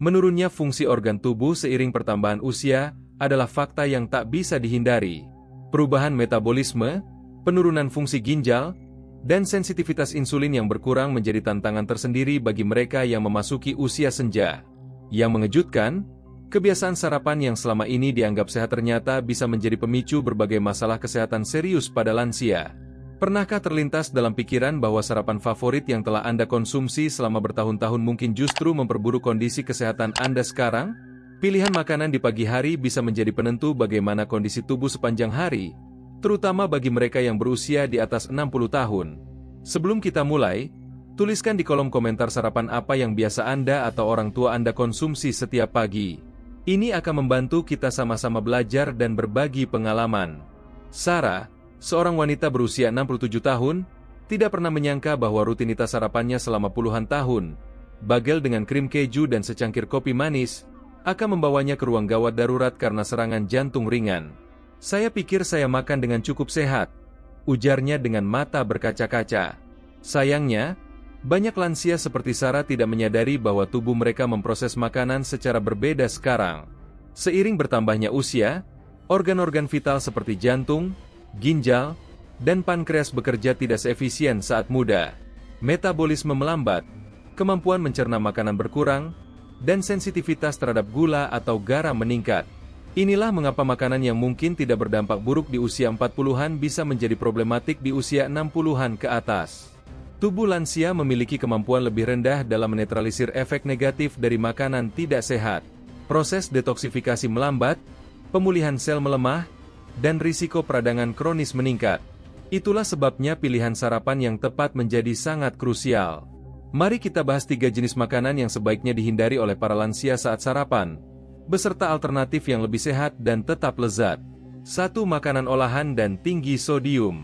Menurunnya fungsi organ tubuh seiring pertambahan usia adalah fakta yang tak bisa dihindari. Perubahan metabolisme, penurunan fungsi ginjal, dan sensitivitas insulin yang berkurang menjadi tantangan tersendiri bagi mereka yang memasuki usia senja. Yang mengejutkan, kebiasaan sarapan yang selama ini dianggap sehat ternyata bisa menjadi pemicu berbagai masalah kesehatan serius pada lansia. Pernahkah terlintas dalam pikiran bahwa sarapan favorit yang telah Anda konsumsi selama bertahun-tahun mungkin justru memperburuk kondisi kesehatan Anda sekarang? Pilihan makanan di pagi hari bisa menjadi penentu bagaimana kondisi tubuh sepanjang hari, terutama bagi mereka yang berusia di atas 60 tahun. Sebelum kita mulai, tuliskan di kolom komentar sarapan apa yang biasa Anda atau orang tua Anda konsumsi setiap pagi. Ini akan membantu kita sama-sama belajar dan berbagi pengalaman. Sarah, seorang wanita berusia 67 tahun, tidak pernah menyangka bahwa rutinitas sarapannya selama puluhan tahun, bagel dengan krim keju dan secangkir kopi manis, akan membawanya ke ruang gawat darurat karena serangan jantung ringan. "Saya pikir saya makan dengan cukup sehat," ujarnya dengan mata berkaca-kaca. Sayangnya, banyak lansia seperti Sarah tidak menyadari bahwa tubuh mereka memproses makanan secara berbeda sekarang. Seiring bertambahnya usia, organ-organ vital seperti jantung, ginjal, dan pankreas bekerja tidak seefisien saat muda. Metabolisme melambat, kemampuan mencerna makanan berkurang, dan sensitivitas terhadap gula atau garam meningkat. Inilah mengapa makanan yang mungkin tidak berdampak buruk di usia 40-an bisa menjadi problematik di usia 60-an ke atas. Tubuh lansia memiliki kemampuan lebih rendah dalam menetralisir efek negatif dari makanan tidak sehat. Proses detoksifikasi melambat, pemulihan sel melemah, dan risiko peradangan kronis meningkat. Itulah sebabnya pilihan sarapan yang tepat menjadi sangat krusial. Mari kita bahas 3 jenis makanan yang sebaiknya dihindari oleh para lansia saat sarapan, beserta alternatif yang lebih sehat dan tetap lezat. 1. Makanan olahan dan tinggi sodium.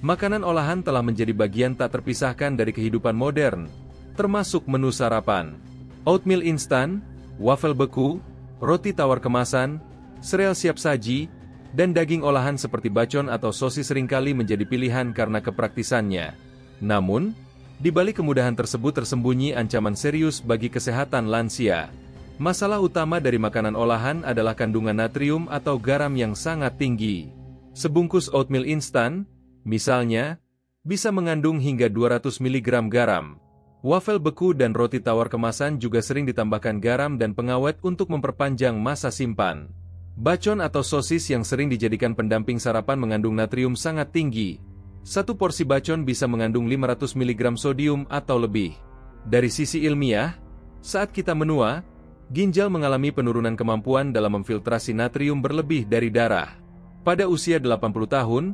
Makanan olahan telah menjadi bagian tak terpisahkan dari kehidupan modern, termasuk menu sarapan. Oatmeal instan, wafel beku, roti tawar kemasan, sereal siap saji, dan daging olahan seperti bacon atau sosis seringkali menjadi pilihan karena kepraktisannya. Namun, di balik kemudahan tersebut tersembunyi ancaman serius bagi kesehatan lansia. Masalah utama dari makanan olahan adalah kandungan natrium atau garam yang sangat tinggi. Sebungkus oatmeal instan, misalnya, bisa mengandung hingga 200 mg garam. Wafel beku dan roti tawar kemasan juga sering ditambahkan garam dan pengawet untuk memperpanjang masa simpan. Bacon atau sosis yang sering dijadikan pendamping sarapan mengandung natrium sangat tinggi. Satu porsi bacon bisa mengandung 500 mg sodium atau lebih. Dari sisi ilmiah, saat kita menua, ginjal mengalami penurunan kemampuan dalam memfiltrasi natrium berlebih dari darah. Pada usia 80 tahun,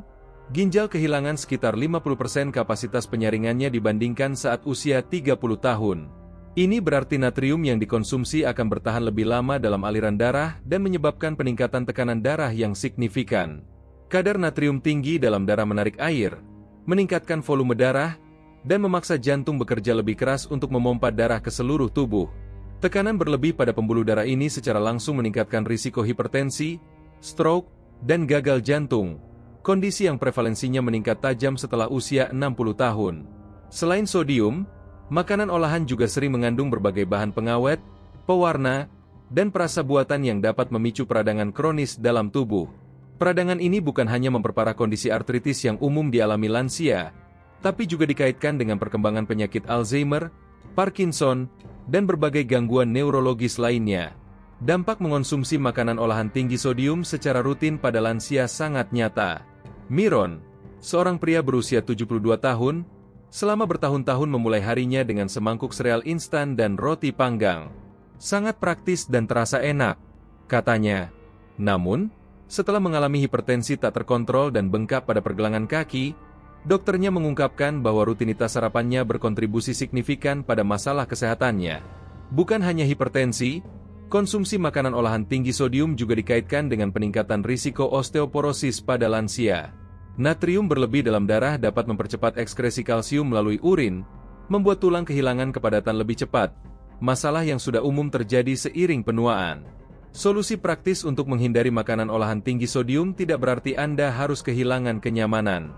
ginjal kehilangan sekitar 50% kapasitas penyaringannya dibandingkan saat usia 30 tahun. Ini berarti natrium yang dikonsumsi akan bertahan lebih lama dalam aliran darah dan menyebabkan peningkatan tekanan darah yang signifikan. Kadar natrium tinggi dalam darah menarik air, meningkatkan volume darah, dan memaksa jantung bekerja lebih keras untuk memompa darah ke seluruh tubuh. Tekanan berlebih pada pembuluh darah ini secara langsung meningkatkan risiko hipertensi, stroke, dan gagal jantung, kondisi yang prevalensinya meningkat tajam setelah usia 60 tahun. Selain sodium, makanan olahan juga sering mengandung berbagai bahan pengawet, pewarna, dan perasa buatan yang dapat memicu peradangan kronis dalam tubuh. Peradangan ini bukan hanya memperparah kondisi artritis yang umum dialami lansia, tapi juga dikaitkan dengan perkembangan penyakit Alzheimer, Parkinson, dan berbagai gangguan neurologis lainnya. Dampak mengonsumsi makanan olahan tinggi sodium secara rutin pada lansia sangat nyata. Miron, seorang pria berusia 72 tahun, selama bertahun-tahun memulai harinya dengan semangkuk sereal instan dan roti panggang. Sangat praktis dan terasa enak, katanya. Namun, setelah mengalami hipertensi tak terkontrol dan bengkak pada pergelangan kaki, dokternya mengungkapkan bahwa rutinitas sarapannya berkontribusi signifikan pada masalah kesehatannya. Bukan hanya hipertensi, konsumsi makanan olahan tinggi sodium juga dikaitkan dengan peningkatan risiko osteoporosis pada lansia. Natrium berlebih dalam darah dapat mempercepat ekskresi kalsium melalui urin, membuat tulang kehilangan kepadatan lebih cepat, masalah yang sudah umum terjadi seiring penuaan. Solusi praktis untuk menghindari makanan olahan tinggi sodium tidak berarti Anda harus kehilangan kenyamanan.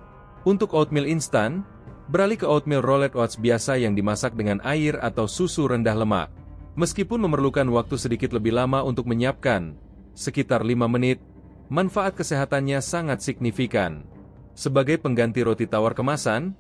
Untuk oatmeal instan, beralih ke oatmeal rolled oats biasa yang dimasak dengan air atau susu rendah lemak. Meskipun memerlukan waktu sedikit lebih lama untuk menyiapkan, sekitar 5 menit, manfaat kesehatannya sangat signifikan. Sebagai pengganti roti tawar kemasan,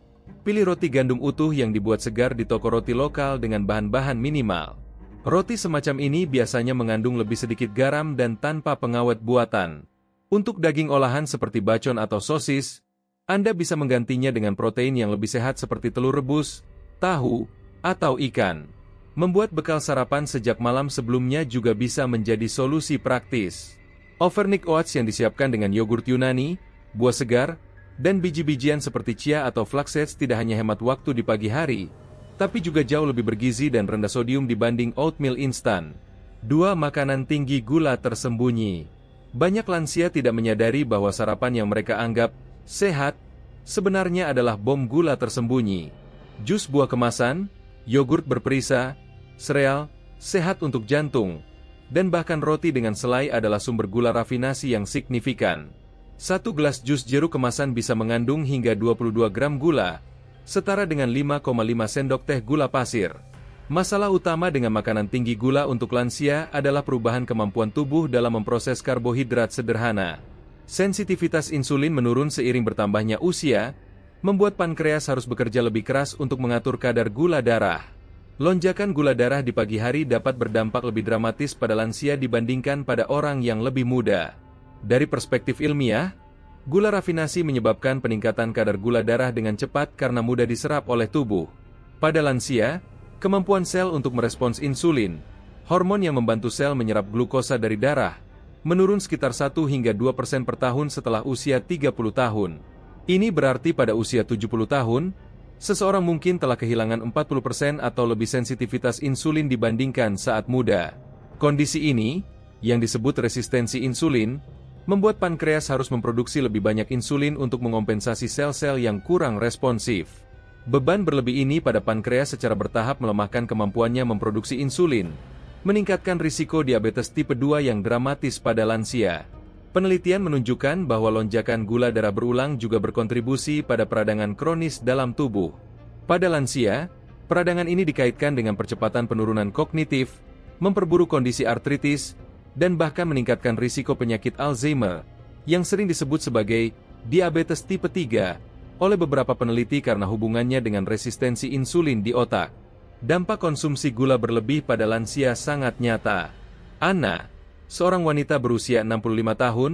pilih roti gandum utuh yang dibuat segar di toko roti lokal dengan bahan-bahan minimal. Roti semacam ini biasanya mengandung lebih sedikit garam dan tanpa pengawet buatan. Untuk daging olahan seperti bacon atau sosis, Anda bisa menggantinya dengan protein yang lebih sehat seperti telur rebus, tahu, atau ikan. Membuat bekal sarapan sejak malam sebelumnya juga bisa menjadi solusi praktis. Overnight oats yang disiapkan dengan yogurt Yunani, buah segar, dan biji-bijian seperti chia atau flaxseeds tidak hanya hemat waktu di pagi hari, tapi juga jauh lebih bergizi dan rendah sodium dibanding oatmeal instan. 2. Makanan tinggi gula tersembunyi. Banyak lansia tidak menyadari bahwa sarapan yang mereka anggap sehat sebenarnya adalah bom gula tersembunyi. Jus buah kemasan, yogurt berperisa, sereal, sehat untuk jantung, dan bahkan roti dengan selai adalah sumber gula rafinasi yang signifikan. 1 gelas jus jeruk kemasan bisa mengandung hingga 22 gram gula, setara dengan 5,5 sendok teh gula pasir. Masalah utama dengan makanan tinggi gula untuk lansia adalah perubahan kemampuan tubuh dalam memproses karbohidrat sederhana. Sensitivitas insulin menurun seiring bertambahnya usia, membuat pankreas harus bekerja lebih keras untuk mengatur kadar gula darah. Lonjakan gula darah di pagi hari dapat berdampak lebih dramatis pada lansia dibandingkan pada orang yang lebih muda. Dari perspektif ilmiah, gula rafinasi menyebabkan peningkatan kadar gula darah dengan cepat karena mudah diserap oleh tubuh. Pada lansia, kemampuan sel untuk merespons insulin, hormon yang membantu sel menyerap glukosa dari darah, menurun sekitar 1 hingga 2% per tahun setelah usia 30 tahun. Ini berarti pada usia 70 tahun, seseorang mungkin telah kehilangan 40% atau lebih sensitivitas insulin dibandingkan saat muda. Kondisi ini, yang disebut resistensi insulin, membuat pankreas harus memproduksi lebih banyak insulin untuk mengompensasi sel-sel yang kurang responsif. Beban berlebih ini pada pankreas secara bertahap melemahkan kemampuannya memproduksi insulin, meningkatkan risiko diabetes tipe 2 yang dramatis pada lansia. Penelitian menunjukkan bahwa lonjakan gula darah berulang juga berkontribusi pada peradangan kronis dalam tubuh. Pada lansia, peradangan ini dikaitkan dengan percepatan penurunan kognitif, memperburuk kondisi artritis, dan bahkan meningkatkan risiko penyakit Alzheimer, yang sering disebut sebagai diabetes tipe 3, oleh beberapa peneliti karena hubungannya dengan resistensi insulin di otak. Dampak konsumsi gula berlebih pada lansia sangat nyata. Anna, seorang wanita berusia 65 tahun,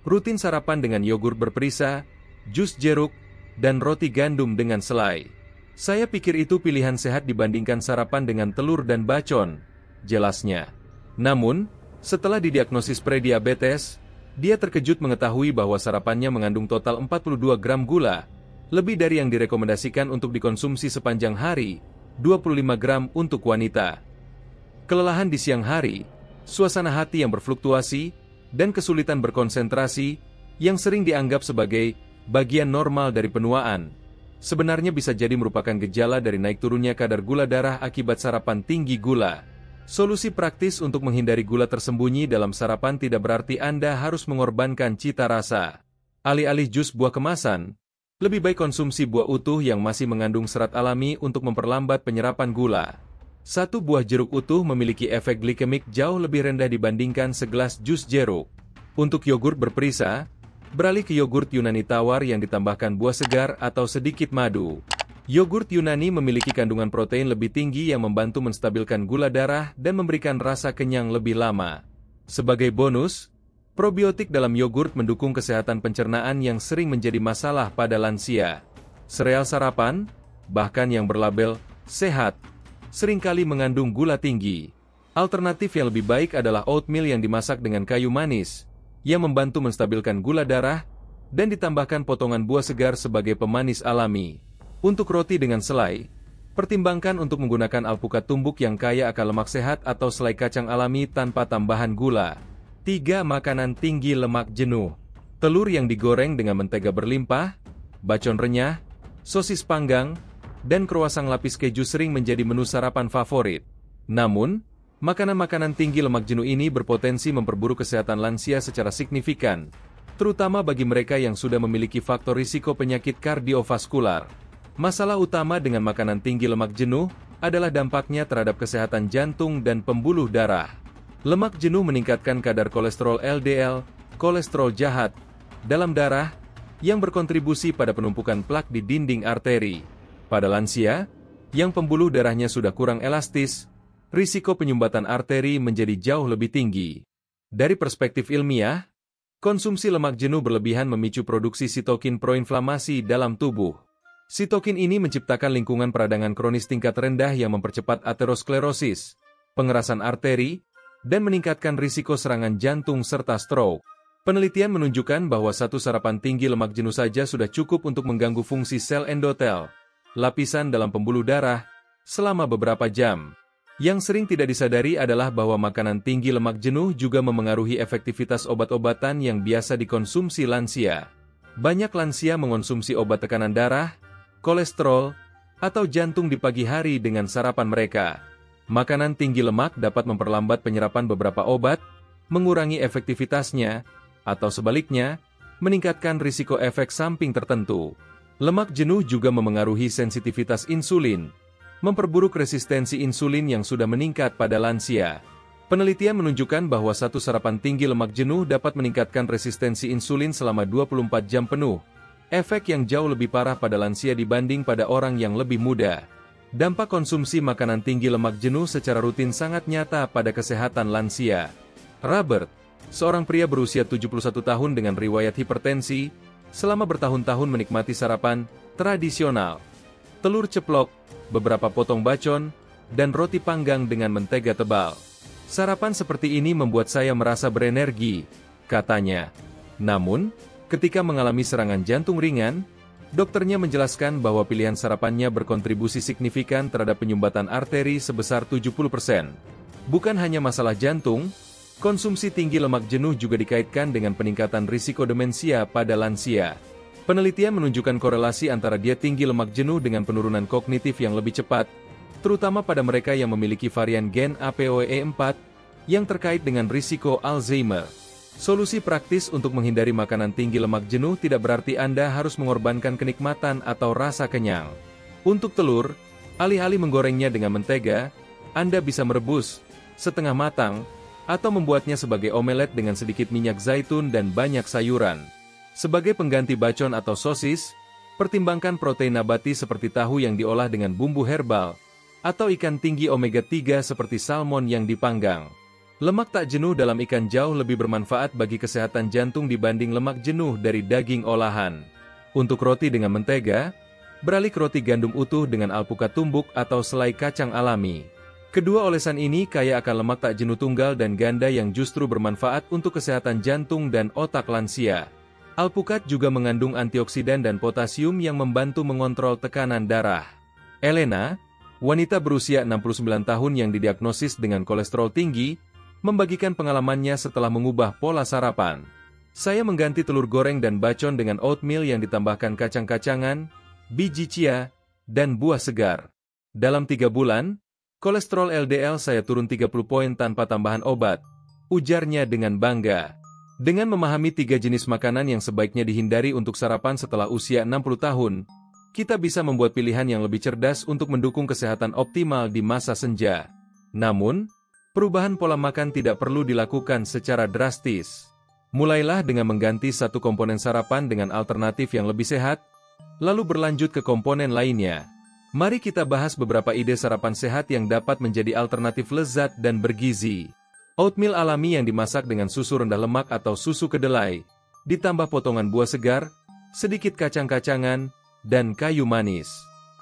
rutin sarapan dengan yogurt berperisa, jus jeruk, dan roti gandum dengan selai. Saya pikir itu pilihan sehat dibandingkan sarapan dengan telur dan bacon, jelasnya. Namun, setelah didiagnosis prediabetes, dia terkejut mengetahui bahwa sarapannya mengandung total 42 gram gula, lebih dari yang direkomendasikan untuk dikonsumsi sepanjang hari, 25 gram untuk wanita. Kelelahan di siang hari, suasana hati yang berfluktuasi, dan kesulitan berkonsentrasi, yang sering dianggap sebagai bagian normal dari penuaan, sebenarnya bisa jadi merupakan gejala dari naik turunnya kadar gula darah akibat sarapan tinggi gula. Solusi praktis untuk menghindari gula tersembunyi dalam sarapan tidak berarti Anda harus mengorbankan cita rasa. Alih-alih jus buah kemasan, lebih baik konsumsi buah utuh yang masih mengandung serat alami untuk memperlambat penyerapan gula. 1 buah jeruk utuh memiliki efek glikemik jauh lebih rendah dibandingkan segelas jus jeruk. Untuk yogurt berperisa, beralih ke yogurt Yunani tawar yang ditambahkan buah segar atau sedikit madu. Yogurt Yunani memiliki kandungan protein lebih tinggi yang membantu menstabilkan gula darah dan memberikan rasa kenyang lebih lama. Sebagai bonus, probiotik dalam yogurt mendukung kesehatan pencernaan yang sering menjadi masalah pada lansia. Sereal sarapan, bahkan yang berlabel sehat, seringkali mengandung gula tinggi. Alternatif yang lebih baik adalah oatmeal yang dimasak dengan kayu manis, yang membantu menstabilkan gula darah, dan ditambahkan potongan buah segar sebagai pemanis alami. Untuk roti dengan selai, pertimbangkan untuk menggunakan alpukat tumbuk yang kaya akan lemak sehat atau selai kacang alami tanpa tambahan gula. 3. Makanan tinggi lemak jenuh. Telur yang digoreng dengan mentega berlimpah, bacon renyah, sosis panggang, dan kroasang lapis keju sering menjadi menu sarapan favorit. Namun, makanan-makanan tinggi lemak jenuh ini berpotensi memperburuk kesehatan lansia secara signifikan, terutama bagi mereka yang sudah memiliki faktor risiko penyakit kardiovaskular. Masalah utama dengan makanan tinggi lemak jenuh adalah dampaknya terhadap kesehatan jantung dan pembuluh darah. Lemak jenuh meningkatkan kadar kolesterol LDL, kolesterol jahat, dalam darah, yang berkontribusi pada penumpukan plak di dinding arteri. Pada lansia, yang pembuluh darahnya sudah kurang elastis, risiko penyumbatan arteri menjadi jauh lebih tinggi. Dari perspektif ilmiah, konsumsi lemak jenuh berlebihan memicu produksi sitokin proinflamasi dalam tubuh. Sitokin ini menciptakan lingkungan peradangan kronis tingkat rendah yang mempercepat aterosklerosis, pengerasan arteri, dan meningkatkan risiko serangan jantung serta stroke. Penelitian menunjukkan bahwa satu sarapan tinggi lemak jenuh saja sudah cukup untuk mengganggu fungsi sel endotel, lapisan dalam pembuluh darah, selama beberapa jam. Yang sering tidak disadari adalah bahwa makanan tinggi lemak jenuh juga memengaruhi efektivitas obat-obatan yang biasa dikonsumsi lansia. Banyak lansia mengonsumsi obat tekanan darah, kolesterol, atau jantung di pagi hari dengan sarapan mereka. Makanan tinggi lemak dapat memperlambat penyerapan beberapa obat, mengurangi efektivitasnya, atau sebaliknya, meningkatkan risiko efek samping tertentu. Lemak jenuh juga memengaruhi sensitivitas insulin, memperburuk resistensi insulin yang sudah meningkat pada lansia. Penelitian menunjukkan bahwa satu sarapan tinggi lemak jenuh dapat meningkatkan resistensi insulin selama 24 jam penuh, efek yang jauh lebih parah pada lansia dibanding pada orang yang lebih muda. Dampak konsumsi makanan tinggi lemak jenuh secara rutin sangat nyata pada kesehatan lansia. Robert, seorang pria berusia 71 tahun dengan riwayat hipertensi, selama bertahun-tahun menikmati sarapan tradisional, telur ceplok, beberapa potong bacon, dan roti panggang dengan mentega tebal. Sarapan seperti ini membuat saya merasa berenergi, katanya. Namun, ketika mengalami serangan jantung ringan, dokternya menjelaskan bahwa pilihan sarapannya berkontribusi signifikan terhadap penyumbatan arteri sebesar 70%. Bukan hanya masalah jantung, konsumsi tinggi lemak jenuh juga dikaitkan dengan peningkatan risiko demensia pada lansia. Penelitian menunjukkan korelasi antara diet tinggi lemak jenuh dengan penurunan kognitif yang lebih cepat, terutama pada mereka yang memiliki varian gen APOE4 yang terkait dengan risiko Alzheimer. Solusi praktis untuk menghindari makanan tinggi lemak jenuh tidak berarti Anda harus mengorbankan kenikmatan atau rasa kenyang. Untuk telur, alih-alih menggorengnya dengan mentega, Anda bisa merebus, setengah matang, atau membuatnya sebagai omelet dengan sedikit minyak zaitun dan banyak sayuran. Sebagai pengganti bacon atau sosis, pertimbangkan protein nabati seperti tahu yang diolah dengan bumbu herbal, atau ikan tinggi omega 3 seperti salmon yang dipanggang. Lemak tak jenuh dalam ikan jauh lebih bermanfaat bagi kesehatan jantung dibanding lemak jenuh dari daging olahan. Untuk roti dengan mentega, beralih ke roti gandum utuh dengan alpukat tumbuk atau selai kacang alami. Kedua olesan ini kaya akan lemak tak jenuh tunggal dan ganda yang justru bermanfaat untuk kesehatan jantung dan otak lansia. Alpukat juga mengandung antioksidan dan potasium yang membantu mengontrol tekanan darah. Elena, wanita berusia 69 tahun yang didiagnosis dengan kolesterol tinggi, membagikan pengalamannya setelah mengubah pola sarapan. Saya mengganti telur goreng dan bacon dengan oatmeal yang ditambahkan kacang-kacangan, biji chia, dan buah segar. Dalam 3 bulan, kolesterol LDL saya turun 30 poin tanpa tambahan obat, ujarnya dengan bangga. Dengan memahami 3 jenis makanan yang sebaiknya dihindari untuk sarapan setelah usia 60 tahun, kita bisa membuat pilihan yang lebih cerdas untuk mendukung kesehatan optimal di masa senja. Namun, perubahan pola makan tidak perlu dilakukan secara drastis. Mulailah dengan mengganti satu komponen sarapan dengan alternatif yang lebih sehat, lalu berlanjut ke komponen lainnya. Mari kita bahas beberapa ide sarapan sehat yang dapat menjadi alternatif lezat dan bergizi. Oatmeal alami yang dimasak dengan susu rendah lemak atau susu kedelai, ditambah potongan buah segar, sedikit kacang-kacangan, dan kayu manis.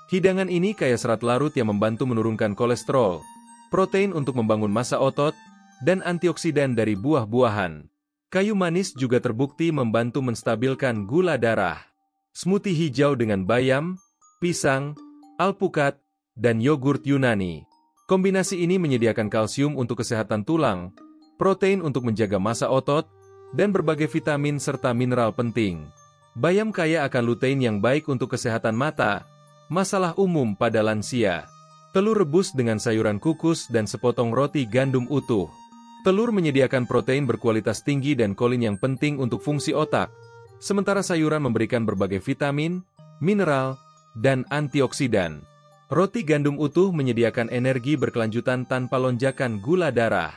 Hidangan ini kaya serat larut yang membantu menurunkan kolesterol, protein untuk membangun massa otot, dan antioksidan dari buah-buahan. Kayu manis juga terbukti membantu menstabilkan gula darah. Smoothie hijau dengan bayam, pisang, alpukat, dan yogurt Yunani. Kombinasi ini menyediakan kalsium untuk kesehatan tulang, protein untuk menjaga massa otot, dan berbagai vitamin serta mineral penting. Bayam kaya akan lutein yang baik untuk kesehatan mata, masalah umum pada lansia. Telur rebus dengan sayuran kukus dan sepotong roti gandum utuh. Telur menyediakan protein berkualitas tinggi dan kolin yang penting untuk fungsi otak, sementara sayuran memberikan berbagai vitamin, mineral, dan antioksidan. Roti gandum utuh menyediakan energi berkelanjutan tanpa lonjakan gula darah.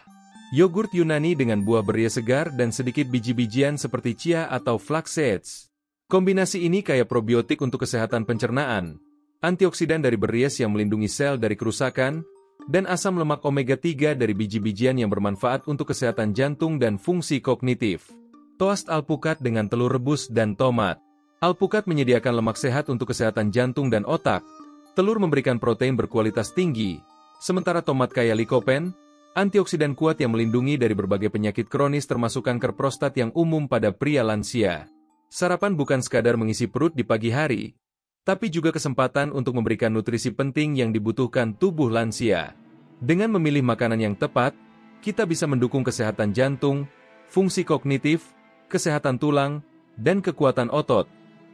Yogurt Yunani dengan buah beria segar dan sedikit biji-bijian seperti chia atau flax seeds. Kombinasi ini kaya probiotik untuk kesehatan pencernaan, antioksidan dari beries yang melindungi sel dari kerusakan, dan asam lemak omega 3 dari biji-bijian yang bermanfaat untuk kesehatan jantung dan fungsi kognitif. Toast alpukat dengan telur rebus dan tomat. Alpukat menyediakan lemak sehat untuk kesehatan jantung dan otak. Telur memberikan protein berkualitas tinggi, sementara tomat kaya likopen, antioksidan kuat yang melindungi dari berbagai penyakit kronis termasuk kanker prostat yang umum pada pria lansia. Sarapan bukan sekadar mengisi perut di pagi hari, tapi juga kesempatan untuk memberikan nutrisi penting yang dibutuhkan tubuh lansia. Dengan memilih makanan yang tepat, kita bisa mendukung kesehatan jantung, fungsi kognitif, kesehatan tulang, dan kekuatan otot.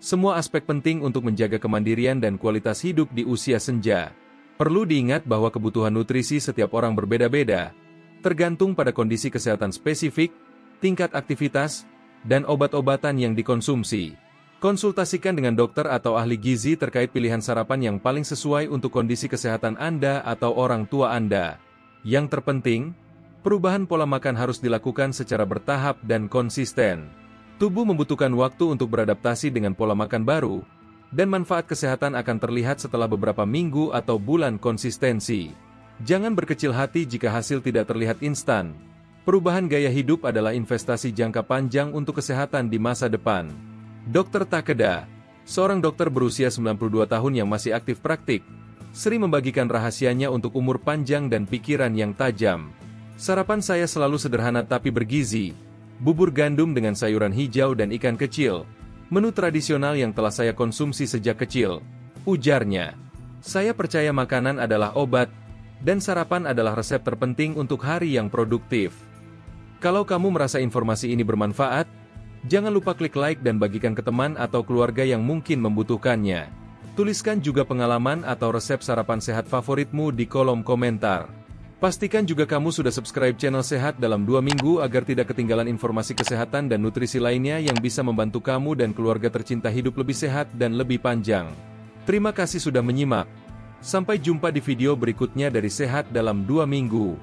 Semua aspek penting untuk menjaga kemandirian dan kualitas hidup di usia senja. Perlu diingat bahwa kebutuhan nutrisi setiap orang berbeda-beda, tergantung pada kondisi kesehatan spesifik, tingkat aktivitas, dan obat-obatan yang dikonsumsi. Konsultasikan dengan dokter atau ahli gizi terkait pilihan sarapan yang paling sesuai untuk kondisi kesehatan Anda atau orang tua Anda. Yang terpenting, perubahan pola makan harus dilakukan secara bertahap dan konsisten. Tubuh membutuhkan waktu untuk beradaptasi dengan pola makan baru, dan manfaat kesehatan akan terlihat setelah beberapa minggu atau bulan konsistensi. Jangan berkecil hati jika hasil tidak terlihat instan. Perubahan gaya hidup adalah investasi jangka panjang untuk kesehatan di masa depan. Dr. Takeda, seorang dokter berusia 92 tahun yang masih aktif praktik, sering membagikan rahasianya untuk umur panjang dan pikiran yang tajam. Sarapan saya selalu sederhana tapi bergizi. Bubur gandum dengan sayuran hijau dan ikan kecil. Menu tradisional yang telah saya konsumsi sejak kecil, ujarnya. Saya percaya makanan adalah obat, dan sarapan adalah resep terpenting untuk hari yang produktif. Kalau kamu merasa informasi ini bermanfaat, jangan lupa klik like dan bagikan ke teman atau keluarga yang mungkin membutuhkannya. Tuliskan juga pengalaman atau resep sarapan sehat favoritmu di kolom komentar. Pastikan juga kamu sudah subscribe channel Sehat dalam 2 minggu agar tidak ketinggalan informasi kesehatan dan nutrisi lainnya yang bisa membantu kamu dan keluarga tercinta hidup lebih sehat dan lebih panjang. Terima kasih sudah menyimak. Sampai jumpa di video berikutnya dari Sehat dalam 2 minggu.